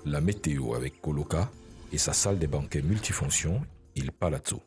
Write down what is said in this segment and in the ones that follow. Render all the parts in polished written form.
la météo avec Coloca et sa salle des banquets multifonctions, Il Palazzo.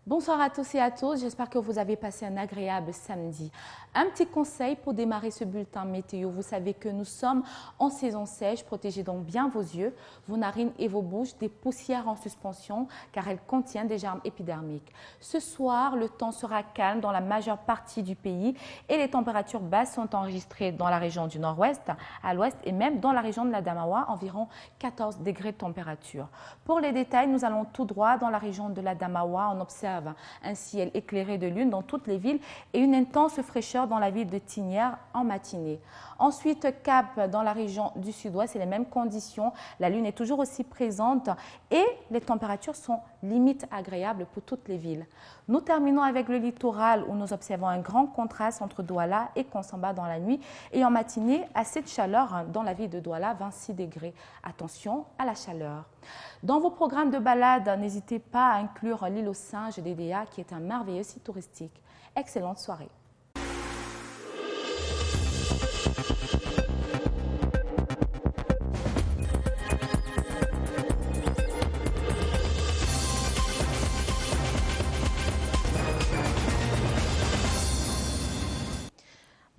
Bonsoir à tous et à tous, j'espère que vous avez passé un agréable samedi. Un petit conseil pour démarrer ce bulletin météo. Vous savez que nous sommes en saison sèche, protégez donc bien vos yeux, vos narines et vos bouches des poussières en suspension car elles contiennent des germes épidermiques. Ce soir, le temps sera calme dans la majeure partie du pays et les températures basses sont enregistrées dans la région du nord-ouest, à l'ouest et même dans la région de l'Adamawa, environ 14 degrés de température. Pour les détails, nous allons tout droit dans la région de l'Adamawa. On observe un ciel éclairé de lune dans toutes les villes et une intense fraîcheur dans la ville de Tignières en matinée. Ensuite, cap dans la région du sud-ouest, c'est les mêmes conditions. La lune est toujours aussi présente et les températures sont limite agréables pour toutes les villes. Nous terminons avec le littoral où nous observons un grand contraste entre Douala et Konsamba dans la nuit et en matinée, assez de chaleur dans la ville de Douala, 26 degrés. Attention à la chaleur. Dans vos programmes de balade, n'hésitez pas à inclure l'île aux singes d'Edea qui est un merveilleux site touristique. Excellente soirée.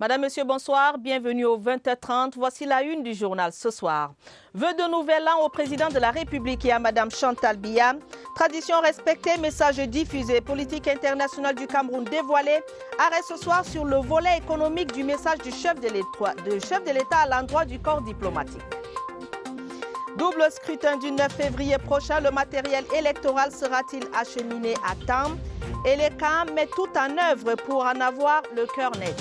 Madame, Monsieur, bonsoir. Bienvenue au 20h30. Voici la une du journal ce soir. Vœux de nouvel an au président de la République et à Madame Chantal Biya. Tradition respectée, message diffusé. Politique internationale du Cameroun dévoilée. Arrêt ce soir sur le volet économique du message du chef de l'État à l'endroit du corps diplomatique. Double scrutin du 9 février prochain. Le matériel électoral sera-t-il acheminé à temps? Et les CAM mettent tout en œuvre pour en avoir le cœur net.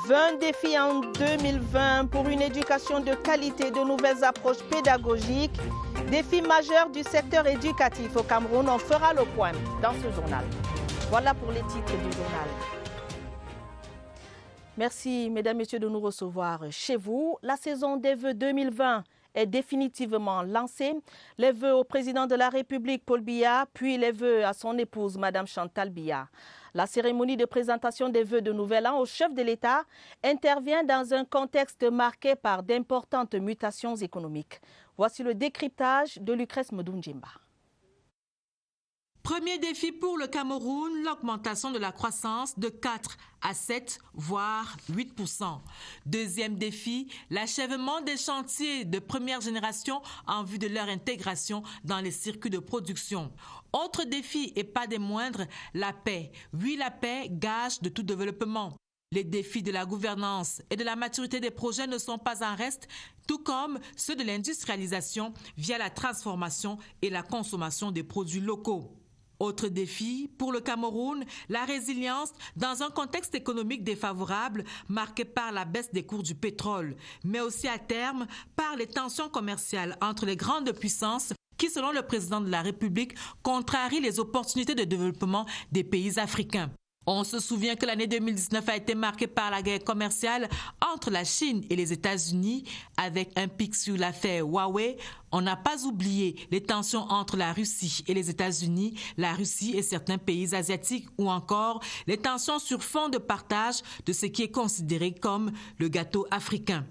20 défis en 2020 pour une éducation de qualité, de nouvelles approches pédagogiques. Défis majeurs du secteur éducatif au Cameroun. On fera le point dans ce journal. Voilà pour les titres du journal. Merci, mesdames, messieurs, de nous recevoir chez vous. La saison des vœux 2020 est définitivement lancée. Les vœux au président de la République, Paul Biya, puis les vœux à son épouse, Madame Chantal Biya. La cérémonie de présentation des vœux de Nouvel An au chef de l'État intervient dans un contexte marqué par d'importantes mutations économiques. Voici le décryptage de Lucrèce Mdounjimba. Premier défi pour le Cameroun, l'augmentation de la croissance de 4 à 7, voire 8%. Deuxième défi, l'achèvement des chantiers de première génération en vue de leur intégration dans les circuits de production. Autre défi, et pas des moindres, la paix. Oui, la paix, gage de tout développement. Les défis de la gouvernance et de la maturité des projets ne sont pas en reste, tout comme ceux de l'industrialisation via la transformation et la consommation des produits locaux. Autre défi pour le Cameroun, la résilience dans un contexte économique défavorable marqué par la baisse des cours du pétrole, mais aussi à terme par les tensions commerciales entre les grandes puissances qui, selon le président de la République, contrarient les opportunités de développement des pays africains. On se souvient que l'année 2019 a été marquée par la guerre commerciale entre la Chine et les États-Unis, avec un pic sur l'affaire Huawei. On n'a pas oublié les tensions entre la Russie et les États-Unis, la Russie et certains pays asiatiques, ou encore les tensions sur fond de partage de ce qui est considéré comme le gâteau africain.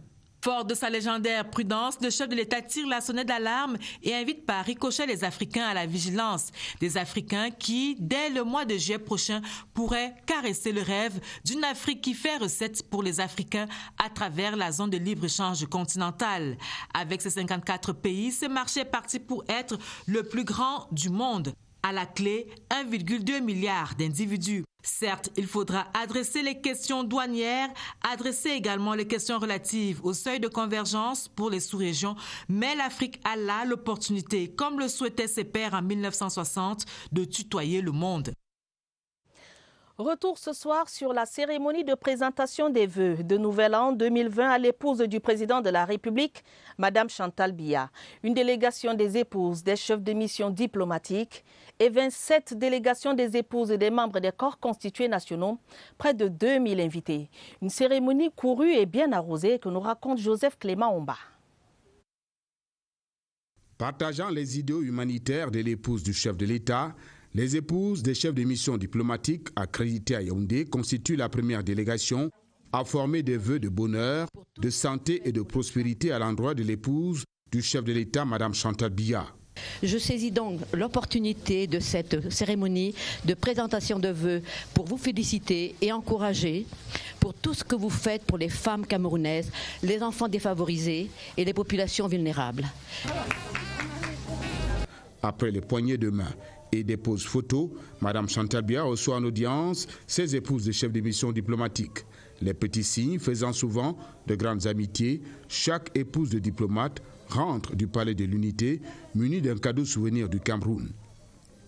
Fort de sa légendaire prudence, le chef de l'État tire la sonnette d'alarme et invite par ricochet les Africains à la vigilance. Des Africains qui, dès le mois de juillet prochain, pourraient caresser le rêve d'une Afrique qui fait recette pour les Africains à travers la zone de libre-échange continentale. Avec ses 54 pays, ce marché est parti pour être le plus grand du monde. À la clé, 1,2 milliard d'individus. Certes, il faudra adresser les questions douanières, adresser également les questions relatives au seuil de convergence pour les sous-régions, mais l'Afrique a là l'opportunité, comme le souhaitaient ses pairs en 1960, de tutoyer le monde. Retour ce soir sur la cérémonie de présentation des vœux de Nouvel An 2020 à l'épouse du président de la République, Madame Chantal Biya. Une délégation des épouses des chefs de mission diplomatiques et 27 délégations des épouses et des membres des corps constitués nationaux, près de 2000 invités. Une cérémonie courue et bien arrosée que nous raconte Joseph Clément Omba. Partageant les idéaux humanitaires de l'épouse du chef de l'État, les épouses des chefs de mission diplomatiques accrédités à Yaoundé constituent la première délégation a formé des vœux de bonheur, de santé et de prospérité à l'endroit de l'épouse du chef de l'État, Mme Chantal Biya. Je saisis donc l'opportunité de cette cérémonie de présentation de vœux pour vous féliciter et encourager pour tout ce que vous faites pour les femmes camerounaises, les enfants défavorisés et les populations vulnérables. Après les poignées de main et des poses photos, Mme Chantal Biya reçoit en audience ses épouses de chefs de mission diplomatique. Les petits signes faisant souvent de grandes amitiés, chaque épouse de diplomate rentre du palais de l'Unité munie d'un cadeau souvenir du Cameroun.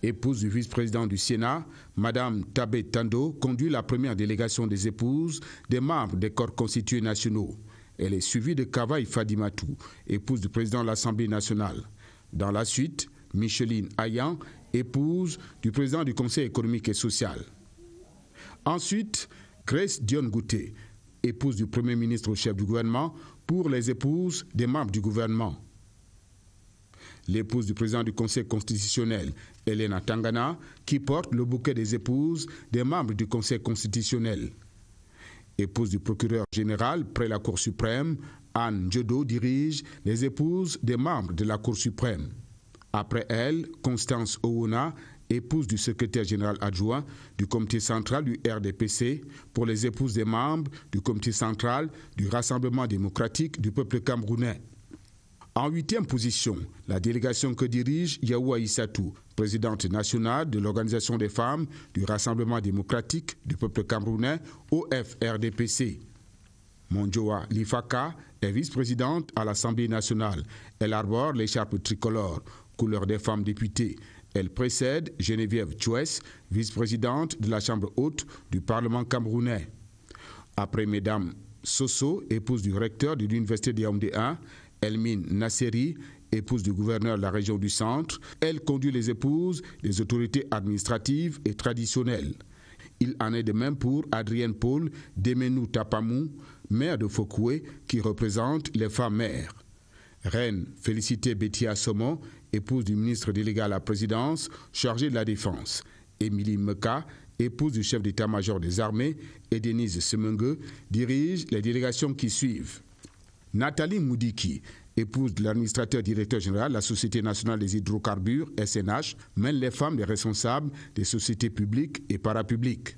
Épouse du vice-président du Sénat, Mme Tabé Tando conduit la première délégation des épouses des membres des corps constitués nationaux. Elle est suivie de Kavaï Fadimatou, épouse du président de l'Assemblée nationale. Dans la suite, Micheline Ayan, épouse du président du Conseil économique et social. Ensuite, Grace Dion Gouté, épouse du Premier ministre au chef du gouvernement, pour les épouses des membres du gouvernement. L'épouse du président du Conseil constitutionnel, Elena Tangana, qui porte le bouquet des épouses des membres du Conseil constitutionnel. Épouse du procureur général près la Cour suprême, Anne Djodo dirige les épouses des membres de la Cour suprême. Après elle, Constance Owona, épouse du secrétaire général adjoint du comité central du RDPC, pour les épouses des membres du comité central du Rassemblement démocratique du peuple camerounais. En 8e position, la délégation que dirige Yaoua Issatou, présidente nationale de l'Organisation des femmes du Rassemblement démocratique du peuple camerounais, OFRDPC. Mondjoa Lifaka est vice-présidente à l'Assemblée nationale. Elle arbore l'écharpe tricolore, couleur des femmes députées. Elle précède Geneviève Chouès, vice-présidente de la Chambre haute du Parlement camerounais. Après Mesdames Soso, épouse du recteur de l'Université de Yaoundé 1, Elmine Nasseri, épouse du gouverneur de la région du Centre, elle conduit les épouses des autorités administratives et traditionnelles. Il en est de même pour Adrienne Paul Demenou Tapamou, maire de Fokoué, qui représente les femmes maires. Reine Félicité Bétia Somon, épouse du ministre délégué à la présidence, chargée de la défense. Émilie Meka, épouse du chef d'état-major des armées, et Denise Semengue, dirige les délégations qui suivent. Nathalie Moudiki, épouse de l'administrateur directeur général de la Société nationale des hydrocarbures, SNH, mène les femmes des responsables des sociétés publiques et parapubliques.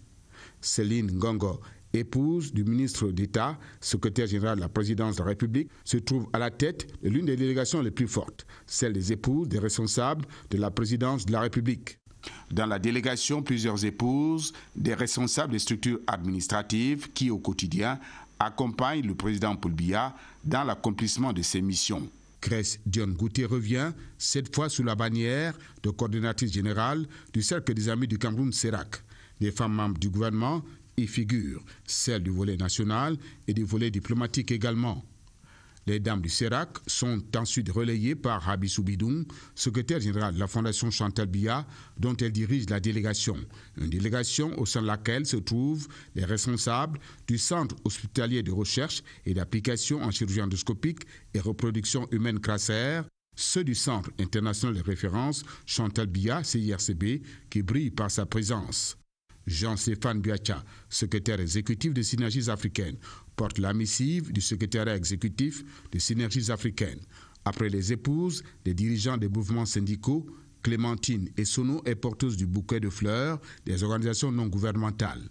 Céline Ngongo, épouse du ministre d'État, secrétaire général de la présidence de la République, se trouve à la tête de l'une des délégations les plus fortes, celle des épouses des responsables de la présidence de la République. Dans la délégation, plusieurs épouses des responsables des structures administratives qui, au quotidien, accompagnent le président Paul Biya dans l'accomplissement de ses missions. Grace Dion Gouté revient, cette fois sous la bannière de coordonnatrice générale du Cercle des Amis du Cameroun, CERAC. Les femmes membres du gouvernement y figurent, celles du volet national et du volet diplomatique également. Les dames du CERAC sont ensuite relayées par Habissou Bidoum, secrétaire général de la Fondation Chantal Biya, dont elle dirige la délégation. Une délégation au sein de laquelle se trouvent les responsables du Centre hospitalier de recherche et d'application en chirurgie endoscopique et reproduction humaine CRACER, ceux du Centre international de référence Chantal Biya, CIRCB, qui brille par sa présence. Jean-Stéphane Biacha, secrétaire exécutif de Synergies africaines, porte la missive du secrétariat exécutif de Synergies africaines. Après les épouses, les dirigeants des mouvements syndicaux, Clémentine Essono est porteuse du bouquet de fleurs des organisations non gouvernementales.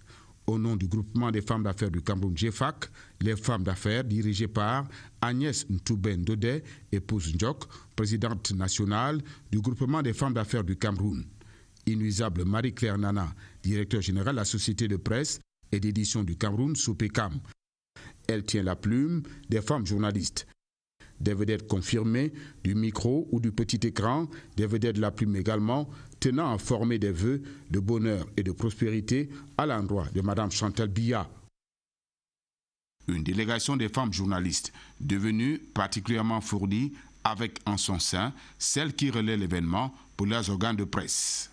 Au nom du groupement des femmes d'affaires du Cameroun GFAC, les femmes d'affaires dirigées par Agnès Ntouben Dodé, épouse Ndjok, présidente nationale du groupement des femmes d'affaires du Cameroun. Inuisable Marie-Claire Nana, directeur général de la société de presse et d'édition du Cameroun, Sopecam. Elle tient la plume des femmes journalistes. Des vedettes confirmées du micro ou du petit écran, des vedettes de la plume également, tenant à former des vœux de bonheur et de prospérité à l'endroit de Mme Chantal Biya. Une délégation des femmes journalistes devenue particulièrement fournie avec en son sein celles qui relaient l'événement pour leurs organes de presse.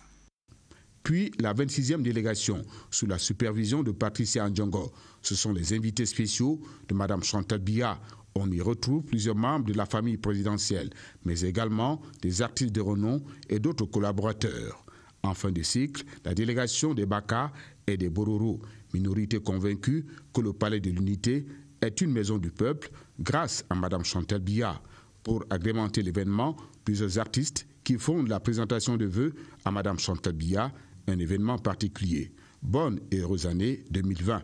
Puis la 26e délégation, sous la supervision de Patricia Ndjongo. Ce sont les invités spéciaux de Mme Chantal Biya. On y retrouve plusieurs membres de la famille présidentielle, mais également des artistes de renom et d'autres collaborateurs. En fin de cycle, la délégation des Baka et des Bororo, minorité convaincue que le Palais de l'Unité est une maison du peuple grâce à Mme Chantal Biya. Pour agrémenter l'événement, plusieurs artistes qui font la présentation de vœux à Mme Chantal Biya, un événement particulier. Bonne et heureuse année 2020.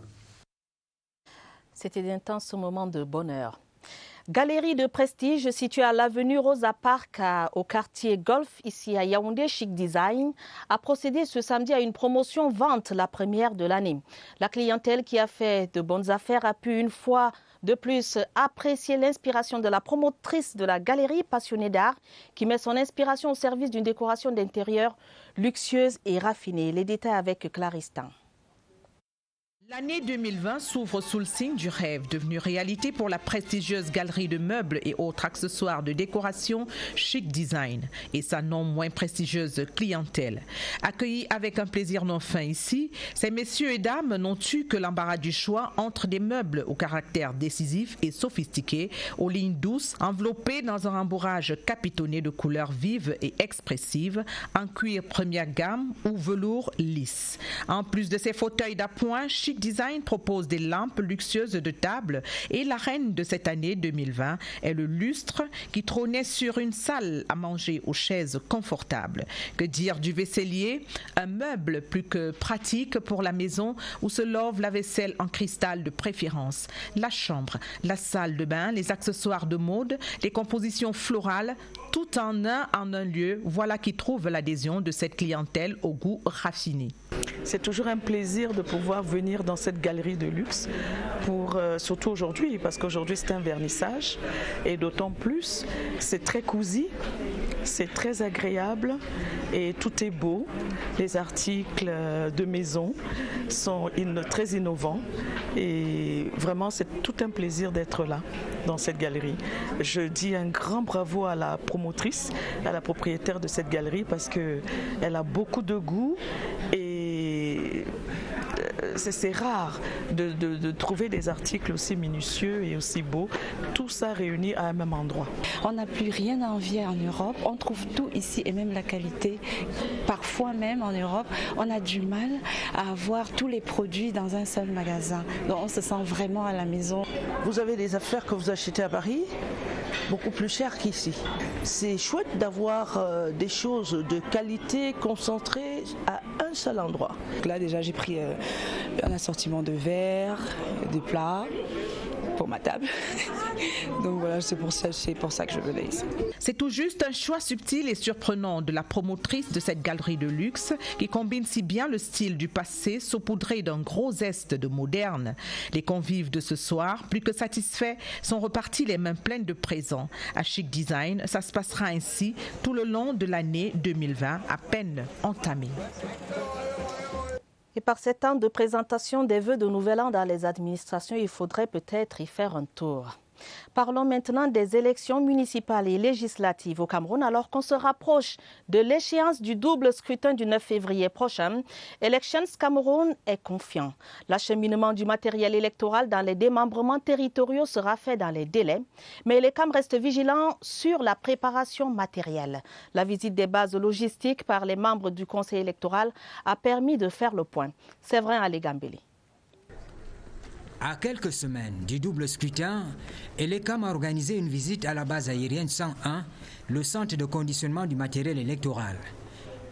C'était d'intenses moments de bonheur. Galerie de prestige située à l'avenue Rosa Park au quartier Golf, ici à Yaoundé, Chic Design, a procédé ce samedi à une promotion vente, la première de l'année. La clientèle qui a fait de bonnes affaires a pu une fois de plus apprécier l'inspiration de la promotrice de la galerie passionnée d'art qui met son inspiration au service d'une décoration d'intérieur luxueuse et raffinée. Les détails avec Claristin. L'année 2020 s'ouvre sous le signe du rêve, devenu réalité pour la prestigieuse galerie de meubles et autres accessoires de décoration Chic Design et sa non moins prestigieuse clientèle. Accueillis avec un plaisir non fin ici, ces messieurs et dames n'ont eu que l'embarras du choix entre des meubles au caractère décisif et sophistiqué, aux lignes douces, enveloppés dans un rembourrage capitonné de couleurs vives et expressives, en cuir première gamme ou velours lisse. En plus de ces fauteuils d'appoint, Chic Design propose des lampes luxueuses de table et la reine de cette année 2020 est le lustre qui trônait sur une salle à manger aux chaises confortables. Que dire du vaisselier? Un meuble plus que pratique pour la maison où se lave la vaisselle en cristal de préférence. La chambre, la salle de bain, les accessoires de mode, les compositions florales, tout en un lieu, voilà qui trouve l'adhésion de cette clientèle au goût raffiné. C'est toujours un plaisir de pouvoir venir dans cette galerie de luxe, surtout aujourd'hui, parce qu'aujourd'hui c'est un vernissage et d'autant plus, c'est très cosy, c'est très agréable et tout est beau. Les articles de maison sont très innovants et vraiment c'est tout un plaisir d'être là dans cette galerie. Je dis un grand bravo à la promotrice, à la propriétaire de cette galerie parce qu'elle a beaucoup de goût et c'est rare de trouver des articles aussi minutieux et aussi beaux, tout ça réuni à un même endroit. On n'a plus rien à envier en Europe, on trouve tout ici et même la qualité. Parfois même en Europe, on a du mal à avoir tous les produits dans un seul magasin. Donc on se sent vraiment à la maison. Vous avez des affaires que vous achetez à Paris beaucoup plus cher qu'ici. C'est chouette d'avoir des choses de qualité concentrées à un seul endroit. Là déjà j'ai pris un assortiment de verres, de plats pour ma table. Donc voilà, c'est pour ça que je venais ici. C'est tout juste un choix subtil et surprenant de la promotrice de cette galerie de luxe qui combine si bien le style du passé saupoudré d'un gros zeste de moderne. Les convives de ce soir, plus que satisfaits, sont repartis les mains pleines de présents. À Chic Design, ça se passera ainsi tout le long de l'année 2020, à peine entamée. Et par ces temps de présentation des vœux de Nouvel An dans les administrations, il faudrait peut-être y faire un tour. Parlons maintenant des élections municipales et législatives au Cameroun alors qu'on se rapproche de l'échéance du double scrutin du 9 février prochain. Elections Cameroun est confiant. L'acheminement du matériel électoral dans les démembrements territoriaux sera fait dans les délais, mais les CAM restent vigilants sur la préparation matérielle. La visite des bases logistiques par les membres du conseil électoral a permis de faire le point. C'est vrai, Ali Gambeli. À quelques semaines du double scrutin, Elecam a organisé une visite à la base aérienne 101, le centre de conditionnement du matériel électoral.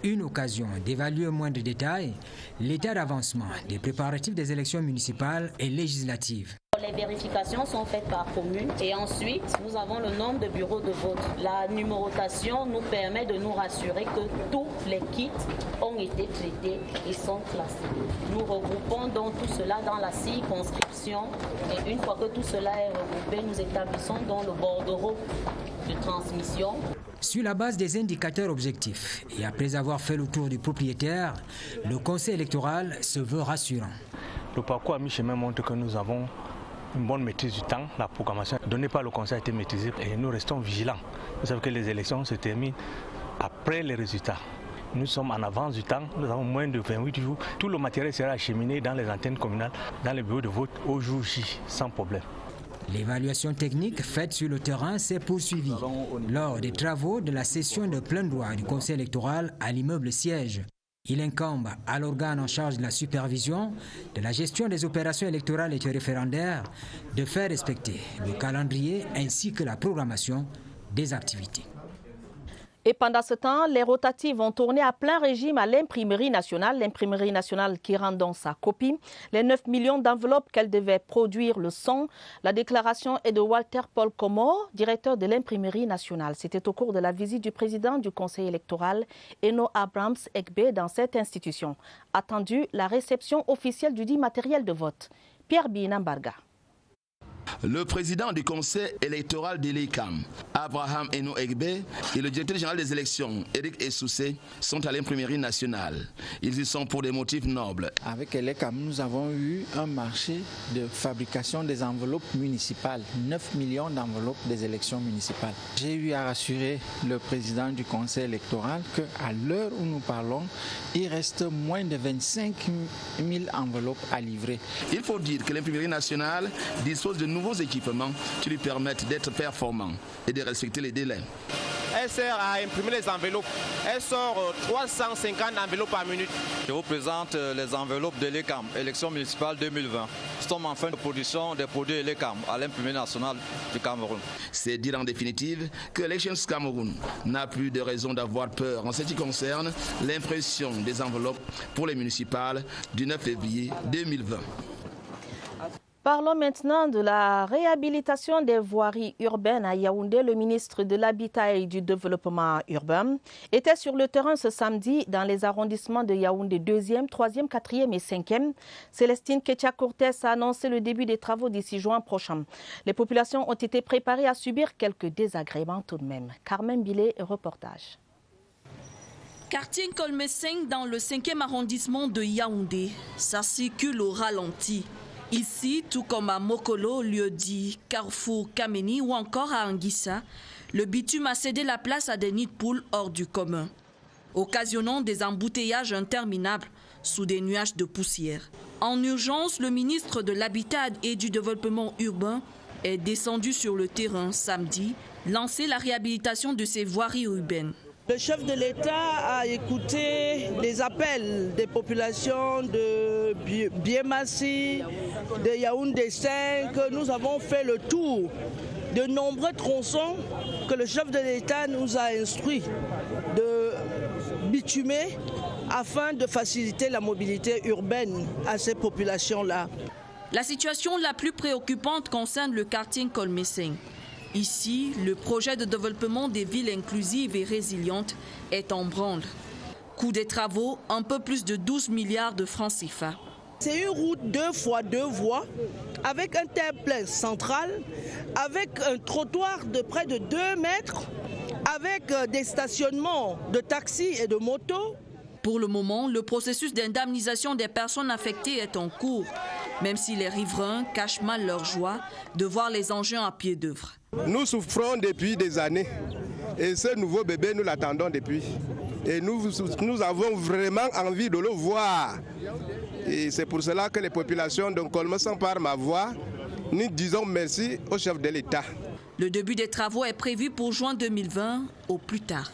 Une occasion d'évaluer au moindre détail l'état d'avancement des préparatifs des élections municipales et législatives. Les vérifications sont faites par commune et ensuite nous avons le nombre de bureaux de vote. La numérotation nous permet de nous rassurer que tous les kits ont été traités et sont classés. Nous regroupons donc tout cela dans la circonscription et une fois que tout cela est regroupé, nous établissons donc le bordereau de transmission. Sur la base des indicateurs objectifs et après avoir fait le tour du propriétaire, le conseil électoral se veut rassurant. Le parcours à mi-chemin montre que nous avons une bonne maîtrise du temps. La programmation donnée par le conseil a été maîtrisée et nous restons vigilants. Vous savez que les élections se terminent après les résultats. Nous sommes en avance du temps, nous avons moins de 28 jours. Tout le matériel sera acheminé dans les antennes communales, dans les bureaux de vote au jour J, sans problème. L'évaluation technique faite sur le terrain s'est poursuivie lors des travaux de la session de plein droit du conseil électoral à l'immeuble siège. Il incombe à l'organe en charge de la supervision, de la gestion des opérations électorales et référendaires de faire respecter le calendrier ainsi que la programmation des activités. Et pendant ce temps, les rotatives vont tourner à plein régime à l'imprimerie nationale qui rend donc sa copie. Les 9 millions d'enveloppes qu'elle devait produire le sont. La déclaration est de Walter Paul Como, directeur de l'imprimerie nationale. C'était au cours de la visite du président du conseil électoral, Eno Abrams Egbe, dans cette institution. Attendu la réception officielle du dit matériel de vote. Pierre Binambarga. Le président du conseil électoral de l'ECAM, Abraham Eno Egbe, et le directeur général des élections, Eric Essoussé, sont à l'imprimerie nationale. Ils y sont pour des motifs nobles. Avec l'ECAM, nous avons eu un marché de fabrication des enveloppes municipales, 9 millions d'enveloppes des élections municipales. J'ai eu à rassurer le président du conseil électoral qu'à l'heure où nous parlons, il reste moins de 25 000 enveloppes à livrer. Il faut dire que l'imprimerie nationale dispose de nouveaux équipements qui lui permettent d'être performants et de respecter les délais. Elle sert à imprimer les enveloppes. Elle sort 350 enveloppes par minute. Je vous présente les enveloppes de l'ECAM, élection municipale 2020. Nous sommes en fin de production des produits l'ECAM à l'imprimerie nationale du Cameroun. C'est dire en définitive que Elections Cameroun n'a plus de raison d'avoir peur en ce qui concerne l'impression des enveloppes pour les municipales du 9 février 2020. Parlons maintenant de la réhabilitation des voiries urbaines à Yaoundé. Le ministre de l'Habitat et du Développement urbain était sur le terrain ce samedi dans les arrondissements de Yaoundé 2e, 3e, 4e et 5e. Célestine Ketia-Cortez a annoncé le début des travaux d'ici juin prochain. Les populations ont été préparées à subir quelques désagréments tout de même. Carmen Billet, reportage. Quartier Kolmeseng dans le 5e arrondissement de Yaoundé. Ça circule au ralenti. Ici, tout comme à Mokolo, lieu-dit Carrefour Kameni ou encore à Anguissa, le bitume a cédé la place à des nids de poules hors du commun, occasionnant des embouteillages interminables sous des nuages de poussière. En urgence, le ministre de l'Habitat et du Développement urbain est descendu sur le terrain samedi, lancer la réhabilitation de ces voiries urbaines. Le chef de l'État a écouté les appels des populations de Biémassi, de Yaoundé 5. Nous avons fait le tour de nombreux tronçons que le chef de l'État nous a instruit de bitumer afin de faciliter la mobilité urbaine à ces populations-là. La situation la plus préoccupante concerne le quartier Kolmeseng. Ici, le projet de développement des villes inclusives et résilientes est en branle. Coût des travaux, un peu plus de 12 milliards de francs CFA. C'est une route 2 fois 2 voies, avec un terre-plein central, avec un trottoir de près de 2 mètres, avec des stationnements de taxis et de motos. Pour le moment, le processus d'indemnisation des personnes affectées est en cours, même si les riverains cachent mal leur joie de voir les engins à pied d'œuvre. Nous souffrons depuis des années et ce nouveau bébé, nous l'attendons depuis. Et nous avons vraiment envie de le voir. Et c'est pour cela que les populations de Kolmeseng, par ma voix, nous disons merci au chef de l'État. Le début des travaux est prévu pour juin 2020 au plus tard.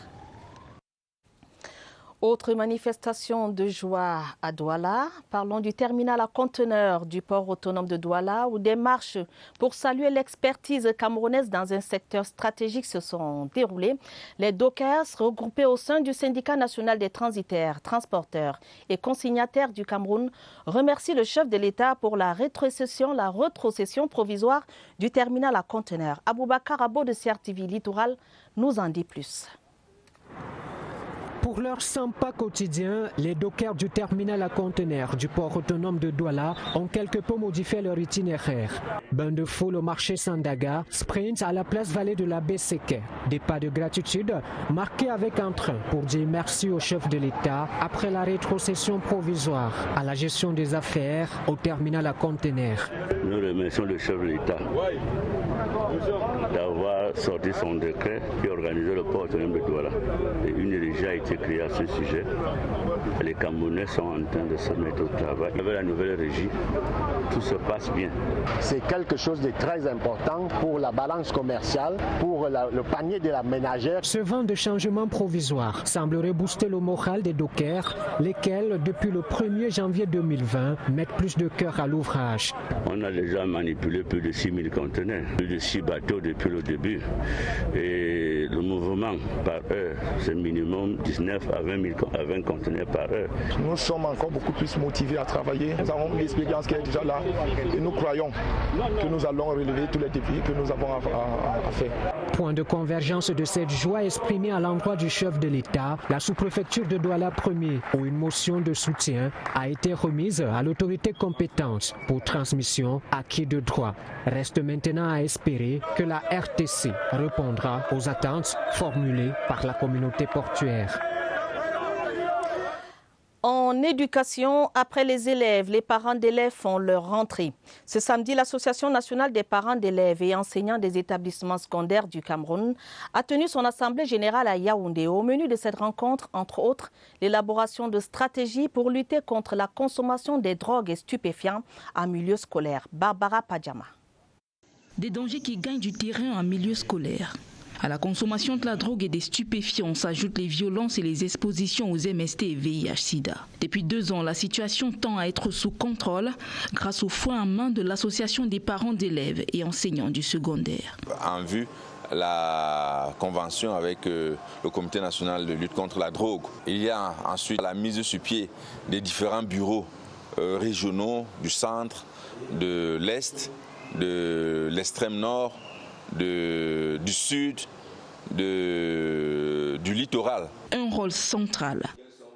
Autre manifestation de joie à Douala. Parlons du terminal à conteneurs du port autonome de Douala où des marches pour saluer l'expertise camerounaise dans un secteur stratégique se sont déroulées. Les dockers, regroupés au sein du syndicat national des transitaires, transporteurs et consignataires du Cameroun, remercient le chef de l'État pour la rétrocession provisoire du terminal à conteneurs. Aboubakar Abo de CRTV Littoral nous en dit plus. Pour leur sympa quotidien, les dockers du terminal à conteneurs du port autonome de Douala ont quelque peu modifié leur itinéraire. Bain de foule au marché Sandaga, sprint à la place Vallée de la Besseke. Des pas de gratitude marqués avec un train pour dire merci au chef de l'État après la rétrocession provisoire à la gestion des affaires au terminal à conteneurs. Nous remercions le chef de l'État d'avoir sorti son décret qui organisait le port autonome de Douala. Et une régie a été créée à ce sujet. Les Camerounais sont en train de se mettre au travail. Avec la nouvelle régie, tout se passe bien. C'est quelque chose de très important pour la balance commerciale, pour le panier de la ménagère. Ce vent de changement provisoire semblerait booster le moral des dockers, lesquels, depuis le 1er janvier 2020, mettent plus de cœur à l'ouvrage. On a déjà manipulé plus de 6 000 conteneurs, plus de 6 bateaux depuis le début. Et le mouvement par heure, c'est minimum 19 à 20 conteneurs par heure. Nous sommes encore beaucoup plus motivés à travailler. Nous avons une expérience qui est déjà là et nous croyons que nous allons relever tous les défis que nous avons à faire. Point de convergence de cette joie exprimée à l'endroit du chef de l'État, la sous-préfecture de Douala 1er, où une motion de soutien a été remise à l'autorité compétente pour transmission acquis de droit. Reste maintenant à espérer que la RTC répondra aux attentes formulées par la communauté portuaire. En éducation, après les élèves, les parents d'élèves font leur rentrée. Ce samedi, l'Association nationale des parents d'élèves et enseignants des établissements secondaires du Cameroun a tenu son assemblée générale à Yaoundé. Au menu de cette rencontre, entre autres, l'élaboration de stratégies pour lutter contre la consommation des drogues et stupéfiants en milieu scolaire. Barbara Padjama. Des dangers qui gagnent du terrain en milieu scolaire. À la consommation de la drogue et des stupéfiants s'ajoutent les violences et les expositions aux MST et VIH-Sida. Depuis 2 ans, la situation tend à être sous contrôle grâce au frein à main de l'Association des parents d'élèves et enseignants du secondaire. En vue la convention avec le Comité national de lutte contre la drogue. Il y a ensuite la mise sur pied des différents bureaux régionaux du centre, de l'Est, de l'extrême nord, du sud, du littoral. Un rôle central.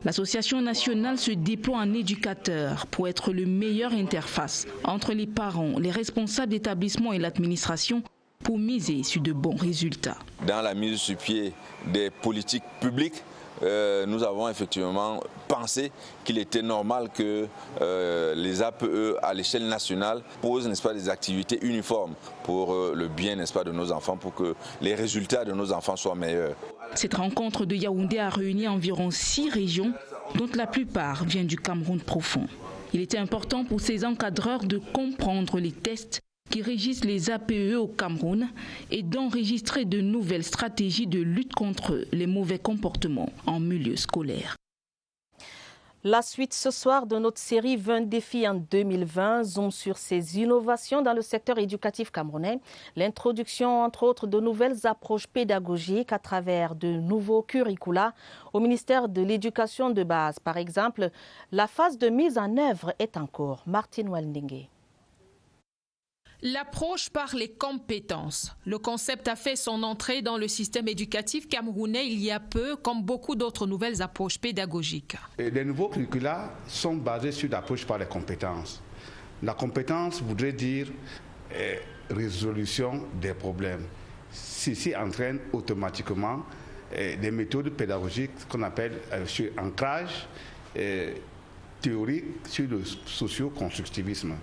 L'Association nationale se déploie en éducateur pour être le meilleur interface entre les parents, les responsables d'établissements et l'administration pour miser sur de bons résultats. Dans la mise sur pied des politiques publiques, nous avons effectivement pensé qu'il était normal que les APE à l'échelle nationale posent, n'est-ce pas, des activités uniformes pour le bien, n'est-ce pas, de nos enfants, pour que les résultats de nos enfants soient meilleurs. Cette rencontre de Yaoundé a réuni environ 6 régions, dont la plupart viennent du Cameroun profond. Il était important pour ces encadreurs de comprendre les tests qui régissent les APE au Cameroun et d'enregistrer de nouvelles stratégies de lutte contre les mauvais comportements en milieu scolaire. La suite ce soir de notre série 20 défis en 2020 zoom sur ces innovations dans le secteur éducatif camerounais. L'introduction, entre autres, de nouvelles approches pédagogiques à travers de nouveaux curricula au ministère de l'Éducation de base. Par exemple, la phase de mise en œuvre est en cours. Martine Waldingue. L'approche par les compétences. Le concept a fait son entrée dans le système éducatif camerounais il y a peu, comme beaucoup d'autres nouvelles approches pédagogiques. Les nouveaux curricula sont basés sur l'approche par les compétences. La compétence voudrait dire résolution des problèmes. Ceci entraîne automatiquement des méthodes pédagogiques qu'on appelle sur ancrage théorique sur le socio-constructivisme.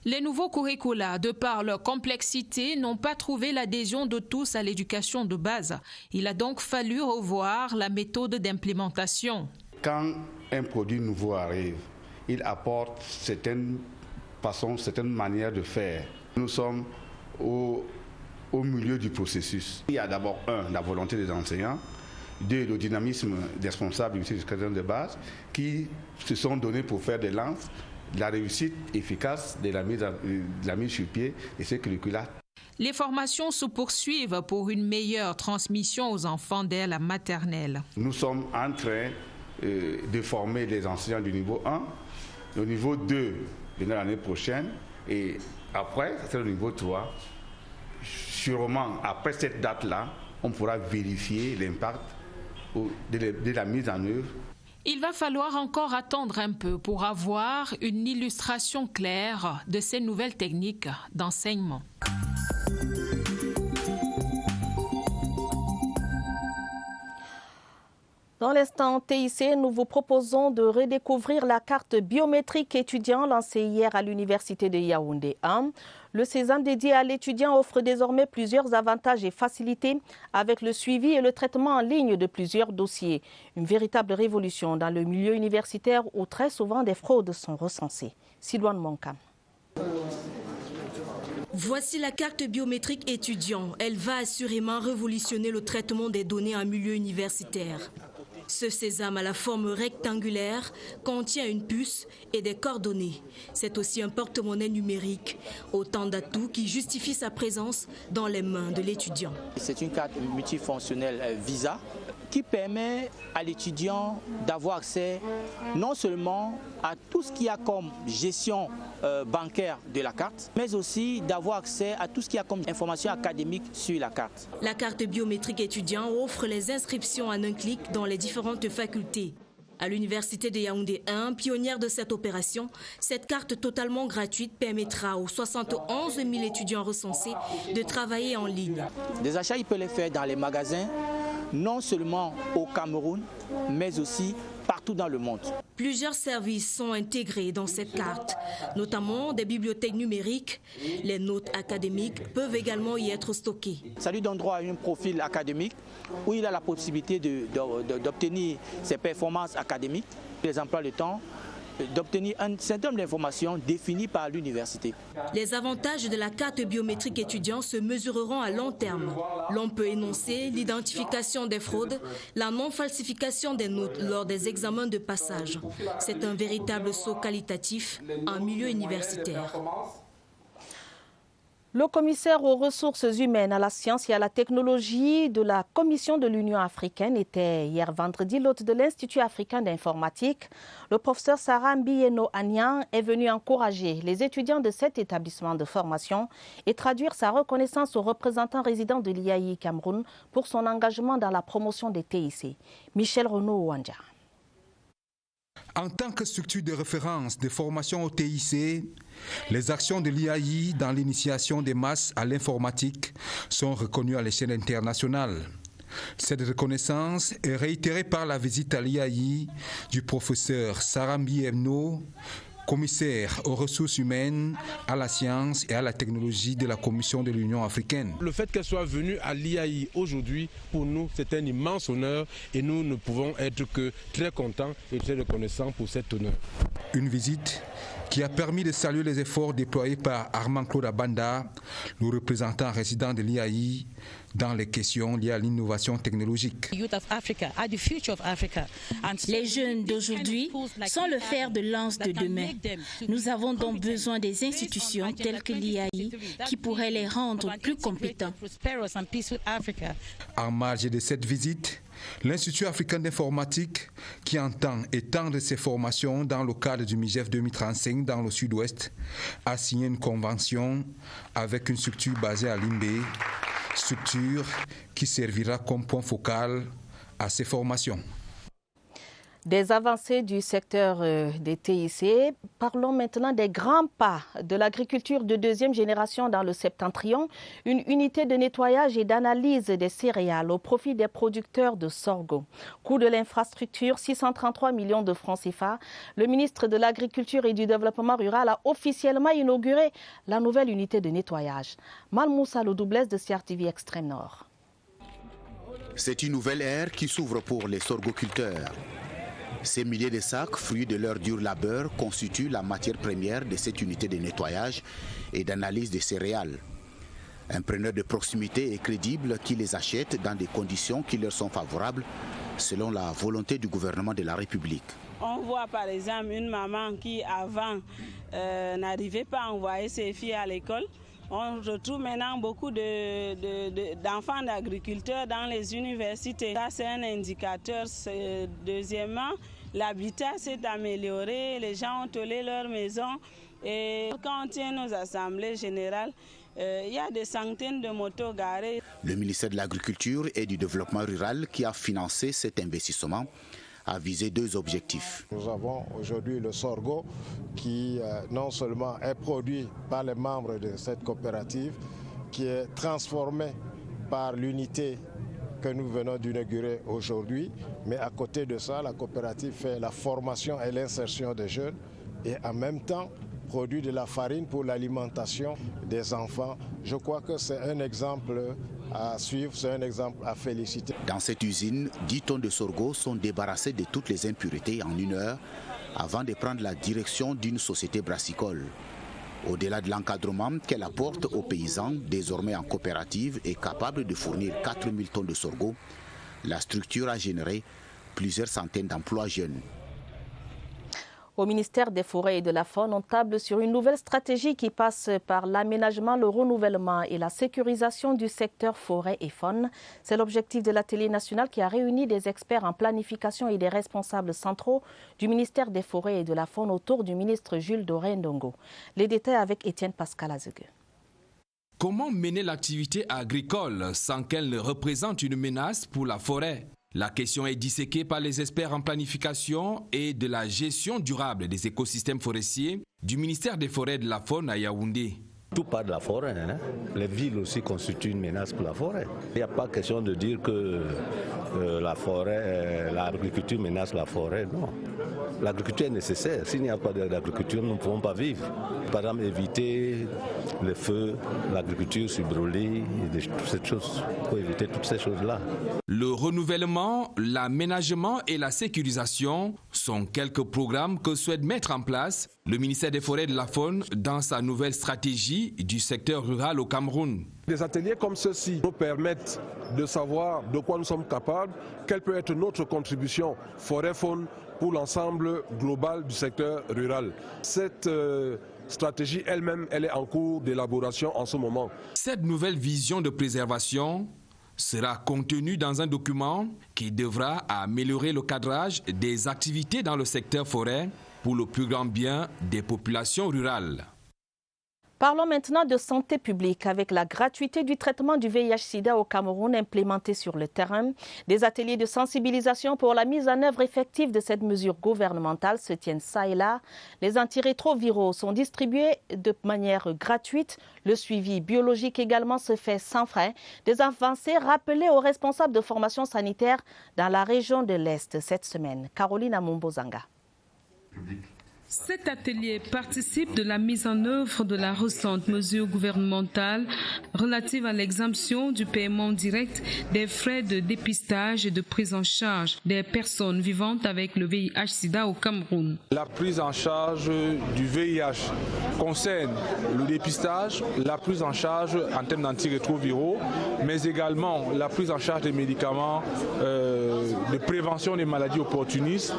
Les nouveaux curricula, de par leur complexité, n'ont pas trouvé l'adhésion de tous à l'éducation de base. Il a donc fallu revoir la méthode d'implémentation. Quand un produit nouveau arrive, il apporte certaines façons, certaines manières de faire. Nous sommes au milieu du processus. Il y a d'abord, la volonté des enseignants, 2, le dynamisme des responsables du système de base qui se sont donnés pour faire des lances. La réussite efficace de la mise sur pied de ces curricula. Les formations se poursuivent pour une meilleure transmission aux enfants dès la maternelle. Nous sommes en train de former les enseignants du niveau 1, le niveau 2 l'année prochaine et après, c'est le niveau 3. Sûrement, après cette date-là, on pourra vérifier l'impact de la mise en œuvre. Il va falloir encore attendre un peu pour avoir une illustration claire de ces nouvelles techniques d'enseignement. Dans l'instant TIC, nous vous proposons de redécouvrir la carte biométrique étudiant lancée hier à l'université de Yaoundé 1. Le sésame dédié à l'étudiant offre désormais plusieurs avantages et facilités avec le suivi et le traitement en ligne de plusieurs dossiers. Une véritable révolution dans le milieu universitaire où très souvent des fraudes sont recensées. Silouane Monkam. Voici la carte biométrique étudiant. Elle va assurément révolutionner le traitement des données en milieu universitaire. Ce sésame à la forme rectangulaire contient une puce et des coordonnées. C'est aussi un porte-monnaie numérique, autant d'atouts qui justifient sa présence dans les mains de l'étudiant. C'est une carte multifonctionnelle Visa qui permet à l'étudiant d'avoir accès non seulement à tout ce qu'il y a comme gestion bancaire de la carte, mais aussi d'avoir accès à tout ce qu'il y a comme information académique sur la carte. La carte biométrique étudiant offre les inscriptions en un clic dans les différentes facultés. À l'université de Yaoundé 1, pionnière de cette opération, cette carte totalement gratuite permettra aux 71 000 étudiants recensés de travailler en ligne. Des achats, il peut les faire dans les magasins, non seulement au Cameroun, mais aussi partout dans le monde. Plusieurs services sont intégrés dans cette carte, notamment des bibliothèques numériques. Les notes académiques peuvent également y être stockées. Ça lui donne droit à un profil académique où il a la possibilité d'obtenir ses performances académiques, les emplois de temps, d'obtenir un certain nombre d'informations définies par l'université. Les avantages de la carte biométrique étudiant se mesureront à long terme. L'on peut énoncer l'identification des fraudes, la non-falsification des notes lors des examens de passage. C'est un véritable saut qualitatif en milieu universitaire. Le commissaire aux ressources humaines, à la science et à la technologie de la Commission de l'Union africaine était hier vendredi l'hôte de l'Institut africain d'informatique. Le professeur Sarah Mbieno Agnan est venu encourager les étudiants de cet établissement de formation et traduire sa reconnaissance au représentant résident de l'IAI Cameroun pour son engagement dans la promotion des TIC. Michel Renaud-Ouandja. En tant que structure de référence de formation au TIC, les actions de l'IAI dans l'initiation des masses à l'informatique sont reconnues à l'échelle internationale. Cette reconnaissance est réitérée par la visite à l'IAI du professeur Sarah Mbieno, commissaire aux ressources humaines, à la science et à la technologie de la Commission de l'Union africaine. Le fait qu'elle soit venue à l'IAI aujourd'hui, pour nous, c'est un immense honneur et nous ne pouvons être que très contents et très reconnaissants pour cet honneur. Une visite qui a permis de saluer les efforts déployés par Armand Claude Abanda, le représentant résident de l'IAI, dans les questions liées à l'innovation technologique. Les jeunes d'aujourd'hui sont le fer de lance de demain. Nous avons donc besoin des institutions telles que l'IAI qui pourraient les rendre plus compétents. En marge de cette visite, l'Institut africain d'informatique, qui entend étendre ses formations dans le cadre du MIGEF 2035 dans le sud-ouest, a signé une convention avec une structure basée à Limbé, structure qui servira comme point focal à ces formations. Des avancées du secteur des TIC. Parlons maintenant des grands pas de l'agriculture de deuxième génération dans le Septentrion, une unité de nettoyage et d'analyse des céréales au profit des producteurs de sorgho. Coût de l'infrastructure, 633 millions de francs CFA. Le ministre de l'Agriculture et du Développement rural a officiellement inauguré la nouvelle unité de nettoyage. Malmoussa, le doublesse de CRTV Extrême Nord. C'est une nouvelle ère qui s'ouvre pour les sorghoculteurs. Ces milliers de sacs, fruits de leur dur labeur, constituent la matière première de cette unité de nettoyage et d'analyse des céréales. Un preneur de proximité est crédible qui les achète dans des conditions qui leur sont favorables, selon la volonté du gouvernement de la République. On voit par exemple une maman qui avant n'arrivait pas à envoyer ses filles à l'école. On retrouve maintenant beaucoup d'enfants d'agriculteurs dans les universités. Ça, c'est un indicateur. Deuxièmement, l'habitat s'est amélioré, les gens ont tollé leur maison. Et quand on tient nos assemblées générales, il y a des centaines de motos garées. Le ministère de l'Agriculture et du Développement rural qui a financé cet investissement a visé deux objectifs. Nous avons aujourd'hui le sorgho qui non seulement est produit par les membres de cette coopérative, qui est transformé par l'unité que nous venons d'inaugurer aujourd'hui, mais à côté de ça, la coopérative fait la formation et l'insertion des jeunes et en même temps produit de la farine pour l'alimentation des enfants. Je crois que c'est un exemple à suivre, c'est un exemple à féliciter. Dans cette usine, 10 tonnes de sorgho sont débarrassées de toutes les impuretés en 1 heure avant de prendre la direction d'une société brassicole. Au-delà de l'encadrement qu'elle apporte aux paysans, désormais en coopérative et capable de fournir 4000 tonnes de sorgho, la structure a généré plusieurs centaines d'emplois jeunes. Au ministère des Forêts et de la Faune, on table sur une nouvelle stratégie qui passe par l'aménagement, le renouvellement et la sécurisation du secteur forêt et faune. C'est l'objectif de l'atelier national qui a réuni des experts en planification et des responsables centraux du ministère des Forêts et de la Faune autour du ministre Jules Doré-Ndongo. Les détails avec Étienne Pascal Azegue. Comment mener l'activité agricole sans qu'elle ne représente une menace pour la forêt? La question est disséquée par les experts en planification et de la gestion durable des écosystèmes forestiers du ministère des Forêts et de la Faune à Yaoundé. Tout part de la forêt. Les villes aussi constituent une menace pour la forêt. Il n'y a pas question de dire que la forêt, l'agriculture menace la forêt. Non. L'agriculture est nécessaire. S'il n'y a pas d'agriculture, nous ne pouvons pas vivre. Par exemple, éviter les feux, l'agriculture subbrûlée, toutes ces choses. Il faut éviter toutes ces choses-là. Le renouvellement, l'aménagement et la sécurisation sont quelques programmes que souhaite mettre en place le ministère des Forêts et de la Faune dans sa nouvelle stratégie du secteur rural au Cameroun. Des ateliers comme ceux-ci nous permettent de savoir de quoi nous sommes capables, quelle peut être notre contribution forêt-faune pour l'ensemble global du secteur rural. Cette stratégie elle-même, elle est en cours d'élaboration en ce moment. Cette nouvelle vision de préservation sera contenue dans un document qui devra améliorer le cadrage des activités dans le secteur forêt pour le plus grand bien des populations rurales. Parlons maintenant de santé publique avec la gratuité du traitement du VIH-Sida au Cameroun implémentée sur le terrain. Des ateliers de sensibilisation pour la mise en œuvre effective de cette mesure gouvernementale se tiennent ça et là. Les antirétroviraux sont distribués de manière gratuite. Le suivi biologique également se fait sans frais. Des avancées rappelées aux responsables de formation sanitaire dans la région de l'Est cette semaine. Caroline Amumbozanga. Cet atelier participe de la mise en œuvre de la récente mesure gouvernementale relative à l'exemption du paiement direct des frais de dépistage et de prise en charge des personnes vivant avec le VIH-Sida au Cameroun. La prise en charge du VIH concerne le dépistage, la prise en charge en termes d'antirétroviraux, mais également la prise en charge des médicaments de prévention des maladies opportunistes,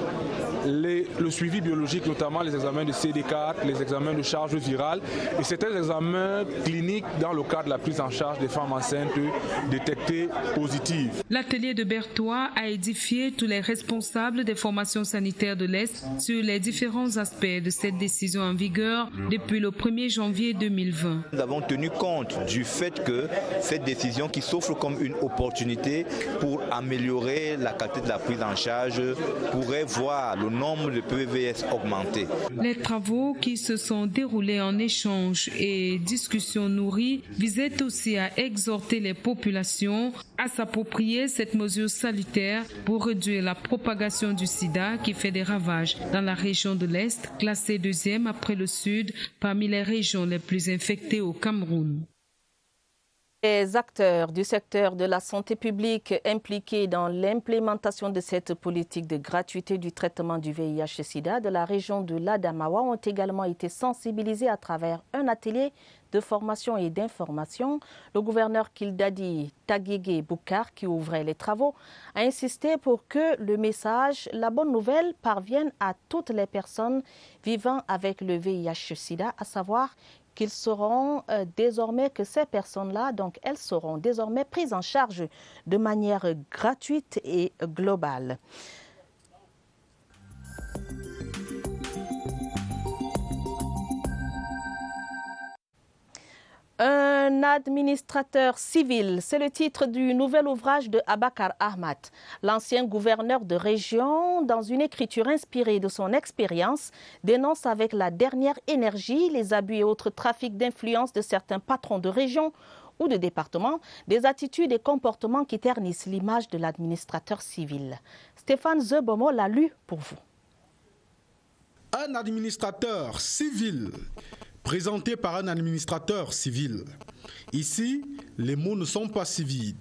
le suivi biologique, notamment les examens de CD4, les examens de charge virale et certains examens cliniques dans le cadre de la prise en charge des femmes enceintes détectées positives. L'atelier de Berthois a édifié tous les responsables des formations sanitaires de l'Est sur les différents aspects de cette décision en vigueur depuis le 1er janvier 2020. Nous avons tenu compte du fait que cette décision qui s'offre comme une opportunité pour améliorer la qualité de la prise en charge pourrait voir le nombre de PVS augmenter. Les travaux qui se sont déroulés en échange et discussions nourries visaient aussi à exhorter les populations à s'approprier cette mesure salutaire pour réduire la propagation du sida qui fait des ravages dans la région de l'Est, classée 2e après le Sud parmi les régions les plus infectées au Cameroun. Les acteurs du secteur de la santé publique impliqués dans l'implémentation de cette politique de gratuité du traitement du VIH-Sida de la région de l'Adamawa ont également été sensibilisés à travers un atelier de formation et d'information. Le gouverneur Kildadi Tagege Boukar, qui ouvrait les travaux, a insisté pour que le message, la bonne nouvelle, parvienne à toutes les personnes vivant avec le VIH-Sida, à savoir qu'ils seront désormais, que ces personnes-là, donc elles seront désormais prises en charge de manière gratuite et globale. Un administrateur civil, c'est le titre du nouvel ouvrage de Abakar Ahmad, l'ancien gouverneur de région. Dans une écriture inspirée de son expérience, dénonce avec la dernière énergie les abus et autres trafics d'influence de certains patrons de région ou de département, des attitudes et comportements qui ternissent l'image de l'administrateur civil. Stéphane Zebomo l'a lu pour vous. Un administrateur civil, présenté par un administrateur civil. Ici, les mots ne sont pas si vides.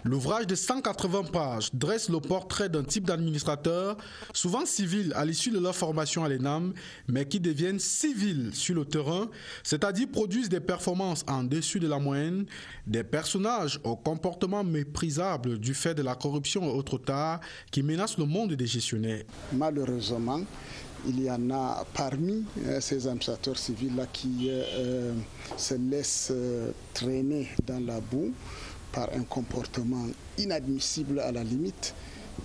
L'ouvrage de 180 pages dresse le portrait d'un type d'administrateur, souvent civil à l'issue de leur formation à l'ENAM, mais qui deviennent civils sur le terrain, c'est-à-dire produisent des performances en dessus de la moyenne, des personnages au comportement méprisable du fait de la corruption et autres tares qui menacent le monde des gestionnaires. Malheureusement, il y en a parmi ces administrateurs civils-là qui se laissent traîner dans la boue par un comportement inadmissible à la limite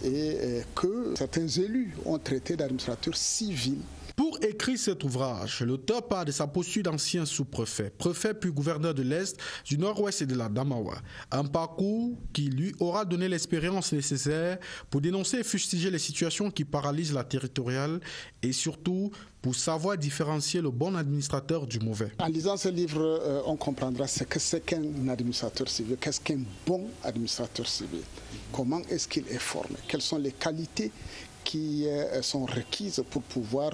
et que certains élus ont traité d'administrateurs civils. Pour écrire cet ouvrage, l'auteur part de sa posture d'ancien sous-préfet, préfet puis gouverneur de l'Est, du Nord-Ouest et de la Damawa. Un parcours qui lui aura donné l'expérience nécessaire pour dénoncer et fustiger les situations qui paralysent la territoriale et surtout pour savoir différencier le bon administrateur du mauvais. En lisant ce livre, on comprendra ce que c'est qu'un administrateur civil, qu'est-ce qu'un bon administrateur civil, comment est-ce qu'il est formé, quelles sont les qualités qui sont requises pour pouvoir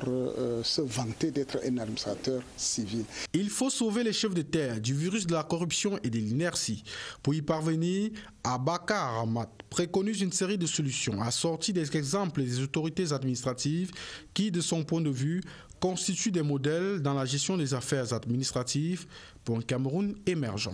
se vanter d'être un administrateur civil. Il faut sauver les chefs de terre du virus de la corruption et de l'inertie. Pour y parvenir, Abakar Ahmad préconise une série de solutions assorties des exemples des autorités administratives qui, de son point de vue, constituent des modèles dans la gestion des affaires administratives pour un Cameroun émergent.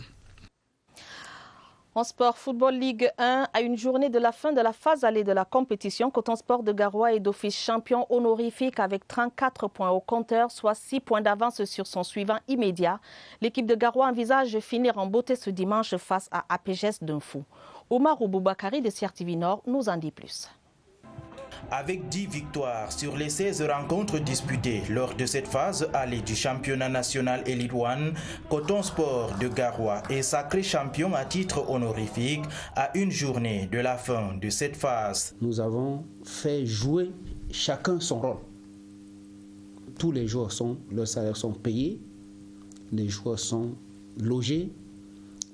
En sport, Football Ligue 1, à une journée de la fin de la phase allée de la compétition, Coton Sport de Garoua est d'office champion honorifique avec 34 points au compteur, soit 6 points d'avance sur son suivant immédiat. L'équipe de Garoua envisage de finir en beauté ce dimanche face à APGS d'Unfou. Omar Boubacarry de CRTV Nord nous en dit plus. Avec 10 victoires sur les 16 rencontres disputées lors de cette phase allée du championnat national Elite One, Coton Sport de Garoua est sacré champion à titre honorifique à une journée de la fin de cette phase. Nous avons fait jouer chacun son rôle. Tous les joueurs leurs salaires sont payés, les joueurs sont logés,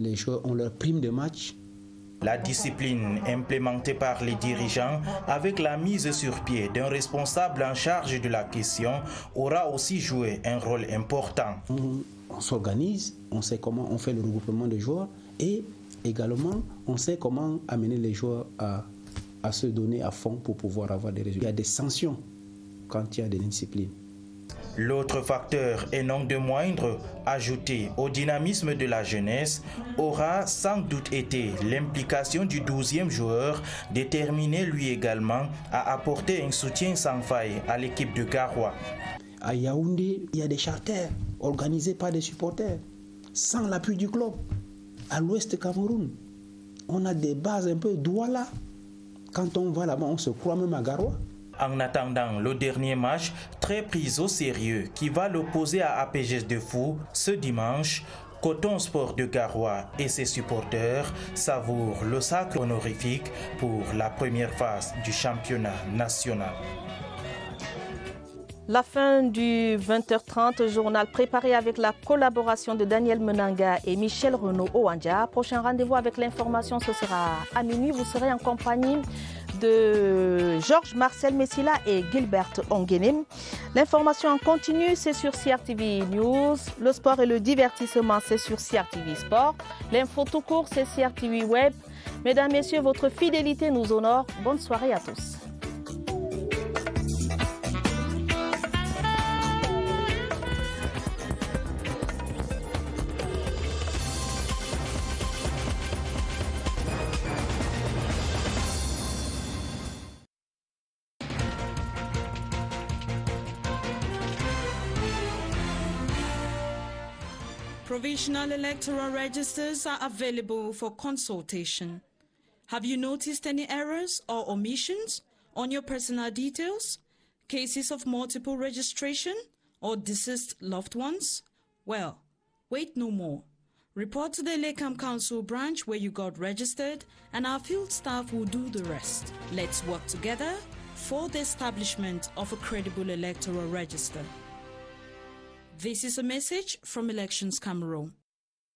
les joueurs ont leur prime de match. La discipline implémentée par les dirigeants avec la mise sur pied d'un responsable en charge de la question aura aussi joué un rôle important. On s'organise, on sait comment on fait le regroupement des joueurs et également on sait comment amener les joueurs à se donner à fond pour pouvoir avoir des résultats. Il y a des sanctions quand il y a des indisciplines. L'autre facteur, et non de moindre, ajouté au dynamisme de la jeunesse, aura sans doute été l'implication du 12e joueur, déterminé lui également à apporter un soutien sans faille à l'équipe de Garoua. À Yaoundé, il y a des charters organisés par des supporters, sans l'appui du club. À l'ouest du Cameroun, on a des bases un peu Douala. Quand on va là-bas, on se croit même à Garoua. En attendant le dernier match, très pris au sérieux, qui va l'opposer à APGS d'Unfou ce dimanche, Coton Sport de Garoua et ses supporters savourent le sacre honorifique pour la première phase du championnat national. La fin du 20h30, journal préparé avec la collaboration de Daniel Menanga et Michel Renaud Oandja. Prochain rendez-vous avec l'information, ce sera à minuit. Vous serez en compagnie de Georges Marcel Messila et Gilbert Onguenem. L'information en continu, c'est sur CRTV News. Le sport et le divertissement, c'est sur CRTV Sport. L'info tout court, c'est CRTV Web. Mesdames, Messieurs, votre fidélité nous honore. Bonne soirée à tous. Provisional electoral registers are available for consultation. Have you noticed any errors or omissions on your personal details? Cases of multiple registration or deceased loved ones? Well, wait no more. Report to the Lekam Council branch where you got registered and our field staff will do the rest. Let's work together for the establishment of a credible electoral register. This is a message from Elections Cameroon.